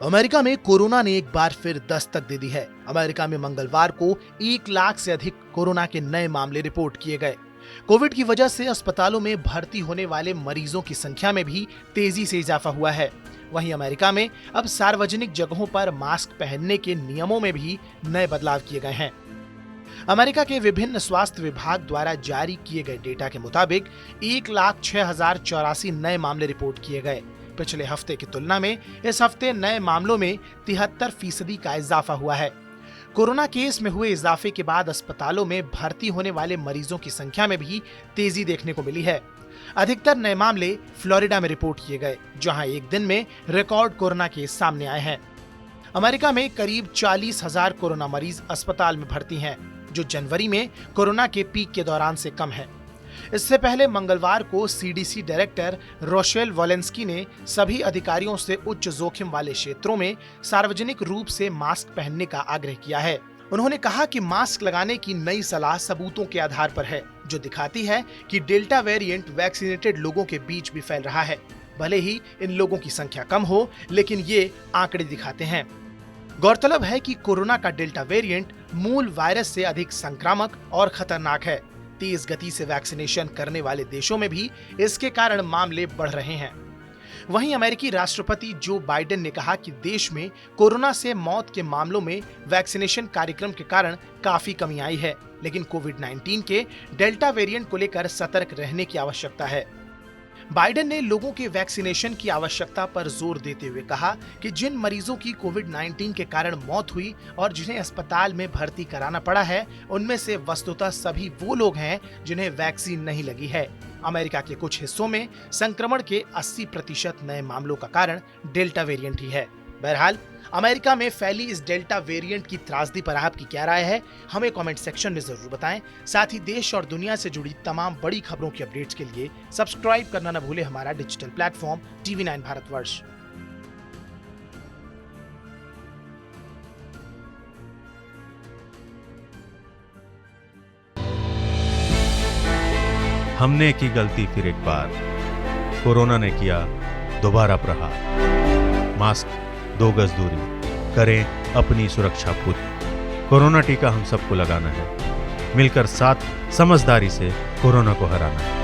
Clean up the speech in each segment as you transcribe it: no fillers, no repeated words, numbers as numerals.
America में corona ने एक बार फिर दस्तक दे दी है। अमेरिका में मंगलवार को 1 लाख से अधिक कोरोना के नए मामले रिपोर्ट किए गए। कोविड की वजह से अस्पतालों में भर्ती होने वाले मरीजों की संख्या में भी तेजी से इजाफा हुआ है। वहीं अमेरिका में अब सार्वजनिक जगहों पर मास्क पहनने के नियमों में भी नए बदलाव किए गए हैं। अमेरिका के विभिन्न स्वास्थ्य विभाग द्वारा जारी किए गए डेटा के मुताबिक 1,06,084 नए मामले रिपोर्ट किए गए। पिछले हफ्ते की तुलना में इस हफ्ते नए मामलों में 73% का इजाफा हुआ है। कोरोना केस में हुए इजाफे के बाद अस्पतालों में भर्ती होने वाले मरीजों की संख्या में भी तेजी देखने को मिली है। अधिकतर नए मामले फ्लोरिडा में रिपोर्ट किए गए, जहां एक दिन में रिकॉर्ड कोरोना केस सामने आए हैं। अमेरिका में करीब 40,000 कोरोना मरीज अस्पताल में भर्ती हैं, जो जनवरी में कोरोना के पीक के दौरान से कम है। इससे पहले मंगलवार को सीडीसी डायरेक्टर रोशेल वोलेंस्की ने सभी अधिकारियों से उच्च जोखिम वाले क्षेत्रों में सार्वजनिक रूप से मास्क पहनने का आग्रह किया है। उन्होंने कहा कि मास्क लगाने की नई सलाह सबूतों के आधार पर है, जो दिखाती है कि डेल्टा वेरिएंट वैक्सीनेटेड लोगों के बीच भी फैल रहा है। भले ही इन लोगों की संख्या कम हो, लेकिन ये आंकड़े दिखाते हैं। गौरतलब है कि कोरोना का डेल्टा वेरिएंट मूल वायरस से अधिक संक्रामक और खतरनाक है। तेज गति से वैक्सीनेशन करने वाले देशों में भी इसके कारण मामले बढ़ रहे हैं। वहीं अमेरिकी राष्ट्रपति जो बाइडेन ने कहा कि देश में कोरोना से मौत के मामलों में वैक्सीनेशन कार्यक्रम के कारण काफी कमी आई है, लेकिन कोविड-19 के डेल्टा वेरिएंट को लेकर सतर्क रहने की आवश्यकता है। बाइडेन ने लोगों के वैक्सीनेशन की आवश्यकता पर जोर देते हुए कहा कि जिन मरीजों की कोविड-19 के कारण मौत हुई और जिन्हें अस्पताल में भर्ती कराना पड़ा है, उनमें से वस्तुतः सभी वो लोग हैं जिन्हें वैक्सीन नहीं लगी है। अमेरिका के कुछ हिस्सों में संक्रमण के 80% नए मामलों का कारण डेल्टा वेरिएंट ही है। बहरहाल, अमेरिका में फैली इस डेल्टा वेरिएंट की त्रासदी पर आपकी क्या राय है, हमें कमेंट सेक्शन में जरूर बताएं। साथ ही देश और दुनिया से जुड़ी तमाम बड़ी खबरों की अपडेट्स के लिए सब्सक्राइब करना न भूलें हमारा डिजिटल प्लेटफॉर्म TV9 भारतवर्ष। हमने की गलती फिर एक बार, कोरोना ने किया दोबारा प्रहार। मास्क, 2 गज दूरी, करें अपनी सुरक्षा पूरी। कोरोना टीका हम सबको लगाना है, मिलकर साथ समझदारी से कोरोना को हराना है।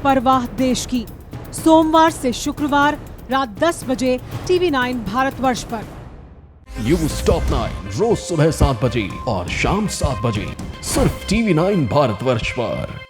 परवाह देश की, सोमवार से शुक्रवार रात 10 बजे TV9 भारतवर्ष पर। न्यूज टॉप 9 रोज सुबह 7 बजे और शाम 7 बजे सिर्फ TV9 भारतवर्ष पर।